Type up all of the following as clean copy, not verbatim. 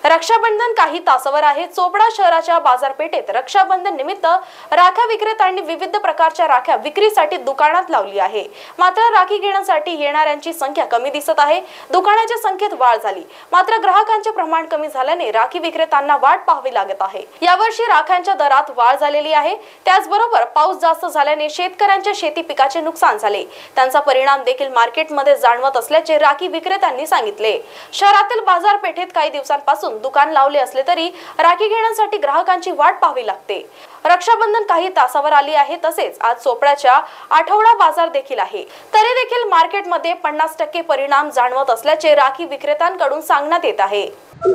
रक्षाबंधन काही तासावर आहे। चोपडा शहराच्या बाजारपेठेत रक्षाबंधन निमित्त राख्या विक्रेत्यांनी विविध प्रकारच्या राख्या विक्रीसाठी दुकानात लावली आहे। मात्र राखी घेण्यासाठी येणाऱ्यांची संख्या कमी दिसत आहे। दुकानाच्या संख्येत वाढ झाली, मात्र ग्राहकांचे प्रमाण कमी झाल्याने राखी विक्रेत्यांना वाट पाहावी लागत आहे। यावर्षी राख्यांच्या दरात वाढ झालेली आहे। त्याचबरोबर पाऊस जास्त झाल्याने शेतकऱ्यांच्या शेती पिकाचे नुकसान झाले, त्यांचा परिणाम देखील मार्केटमध्ये जाणवत असल्याचे राखी विक्रेत्यांनी सांगितले। शहरातील बाजारपेठेत काही दिवसांपासून दुकान लावले असले तरी राखी घेण्यासाठी ग्राहकांची वाट पाहावी लागते। रक्षाबंधन काही तासावर आली आहे, तसेच आज चोपड्याच्या आठवडा बाजार देखील आहे, तरी देखील मार्केटमध्ये 50% परिणाम जाणवत असल्याचे राखी विक्रेत्यांकडून सांगण्यात येत आहे।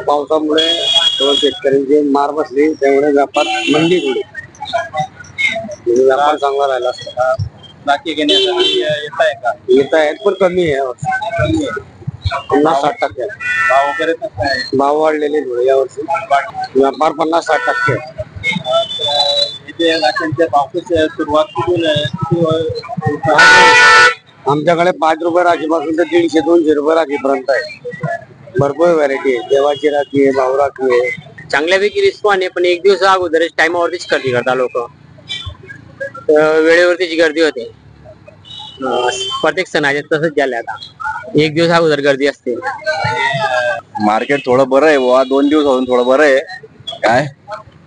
पावसामुळे शेतकऱ्यांचे मार बसले, त्यामुळे व्यापार मंदी थोडी व्यापार चांगला राहिला असता। राखी घेण्यासाठी येत आहेत पण कमी आहे, 50-60% भाव वगैरे कसं आहे? भाव वाढलेले थोडे यावर्षी, व्यापार 50-60%। इथे राख्यांच्या भावाची सुरुवात कुठून आहे? आमच्याकडे 5 रुपये राखीपासून तर 150-200 रुपये राखीपर्यंत आहे। भरपूर व्हरायटी आहे, देवाची राखी आहे, भाऊ राखी आहे। चांगल्यापैकी रिस्पॉन्स आहे, पण एक दिवस अगोदरच टाइमावरतीच गर्दी करतात लोक, वेळेवरतीच गर्दी होते। प्रत्येक सणाचे तसंच झालं, आता एक दिवस अगोदर गर्दी असते। मार्केट थोडं बरं आहे बुवा, 2 दिवस होऊन थोडं बरं आहे काय,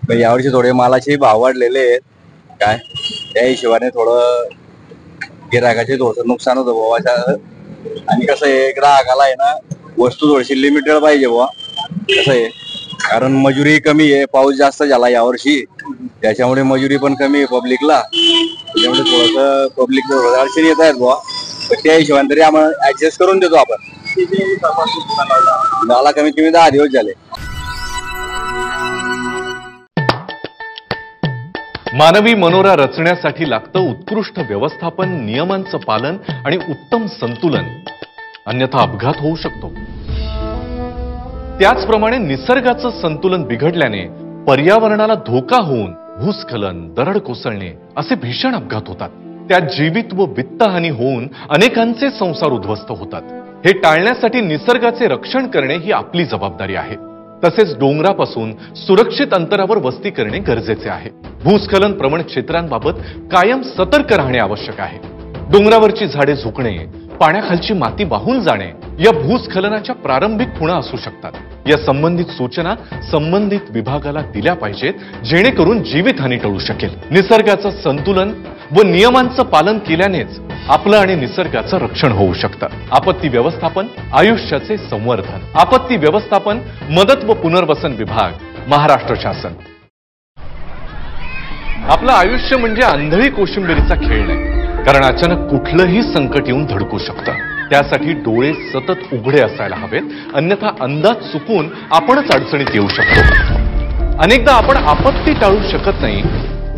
पण यावर्षी थोडे मालाचे भाव वाढलेले आहेत काय, त्या हिशोबाने थोडं गिरायकाचे थोडं नुकसान होतं बुवा। आणि कसं आहे, ग्राहकाला आहे ना वस्तू थोडीशी लिमिटेड पाहिजे बुवा, कसं आहे कारण मजुरी कमी आहे, पाऊस जास्त झाला यावर्षी, त्याच्यामुळे मजुरी पण कमी आहे पब्लिकला, त्याच्यामुळे थोडंसं पब्लिक अडचणी येत आहेत बुवा, त्या हिशोबाने तरी आम्हाला ऍडजस्ट करून देतो आपण। मला कमीत कमी 10 दिवस झाले। मानवी मनोरा रचण्यासाठी लागतं उत्कृष्ट व्यवस्थापन, नियमांचं पालन आणि उत्तम संतुलन, अन्यथा अपघात होऊ शकतो। त्याचप्रमाणे निसर्गाचं संतुलन बिघडल्याने पर्यावरणाला धोका होऊन भूस्खलन, दरड कोसळणे असे भीषण अपघात होतात। त्यात जीवित व वित्तहानी होऊन अनेकांचे संसार उद्ध्वस्त होतात। हे टाळण्यासाठी निसर्गाचे रक्षण करणे ही आपली जबाबदारी आहे। तसेच डोंगरापासून सुरक्षित अंतरावर वस्ती करणे गरजेचे आहे। भूस्खलन प्रवण क्षेत्रांबाबत कायम सतर्क राहणे आवश्यक आहे। डोंगरावरची झाडे झुकणे, पाण्याखालची माती वाहून जाणे या भूस्खलनाच्या प्रारंभिक खुणा असू शकतात। या संबंधित सूचना संबंधित विभागाला दिल्या पाहिजेत, जेणेकरून जीवितहानी टळू शकेल। निसर्गाचं संतुलन व नियमांचं पालन केल्यानेच आपलं आणि निसर्गाचं रक्षण होऊ शकतं। आपत्ती व्यवस्थापन, आयुष्याचे संवर्धन। आपत्ती व्यवस्थापन, मदत व पुनर्वसन विभाग, महाराष्ट्र शासन। आपलं आयुष्य म्हणजे आंधळी कोशिंबिरीचा खेळ नाही, कारण अचानक कुठलंही संकट येऊन धडकू शकतं। त्यासाठी डोळे सतत उघडे असायला हवेत, अन्यथा अंदाज चुकून आपणच अडचणीत येऊ शकतो। अनेकदा आपण आपत्ती टाळू शकत नाही,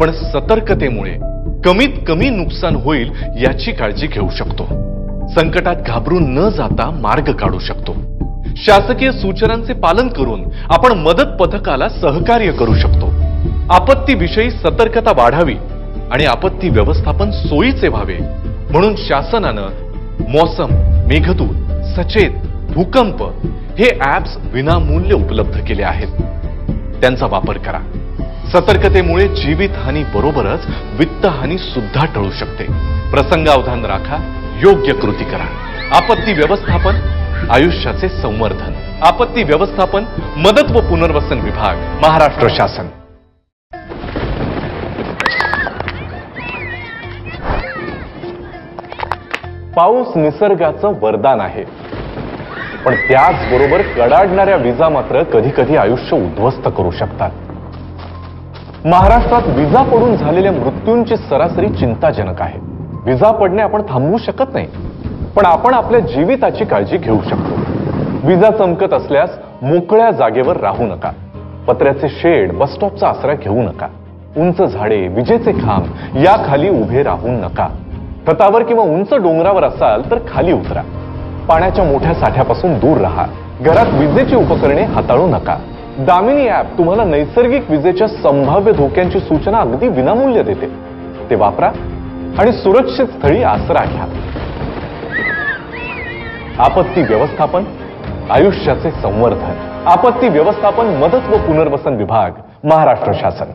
पण सतर्कतेमुळे कमीत कमी नुकसान होईल याची काळजी घेऊ शकतो। संकटात घाबरून न जाता मार्ग काढू शकतो। शासकीय सूचनांचे पालन करून आपण मदत पथकाला सहकार्य करू शकतो। आपत्तीविषयी सतर्कता वाढावी आणि आपत्ती व्यवस्थापन सोयीचे व्हावे म्हणून शासनानं मौसम, मेघदूत, सचेत, भूकंप हे ॲप्स विनामूल्य उपलब्ध केले आहेत। त्यांचा वापर करा। सतर्कतेमुळे जीवितहानी बरोबरच वित्तहानी सुद्धा टळू शकते। प्रसंगावधान राखा, योग्य कृती करा। आपत्ती व्यवस्थापन, आयुष्याचे संवर्धन। आपत्ती व्यवस्थापन, मदत व पुनर्वसन विभाग, महाराष्ट्र शासन। पाऊस निसर्गाचं वरदान आहे, पण त्याचबरोबर कडाडणाऱ्या विजा मात्र कधी कधी आयुष्य उद्ध्वस्त करू शकतात। महाराष्ट्रात विजा पडून झालेल्या मृत्यूंची सरासरी चिंताजनक आहे। विजा पडणे आपण थांबवू शकत नाही, पण आपण आपल्या जीविताची काळजी घेऊ शकतो। विजा चमकत असल्यास मोकळ्या जागेवर राहू नका। पत्र्याचे शेड, बसस्टॉपचा आसरा घेऊ नका। उंच झाडे, विजेचे खांब याखाली उभे राहू नका। छतावर किंवा उंच डोंगरावर असाल तर खाली उतरा। पाण्याच्या मोठ्या साठ्यापासून दूर राहा। घरात विजेची उपकरणे हाताळू नका। दामिनी ॲप तुम्हाला नैसर्गिक विजेच्या संभाव्य धोक्यांची सूचना अगदी विनामूल्य देते। ते वापरा आणि सुरक्षित स्थळी आसरा घ्या। आपत्ती व्यवस्थापन, आयुष्याचे संवर्धन, आपत्ती व्यवस्थापन, मदत व पुनर्वसन विभाग, महाराष्ट्र शासन.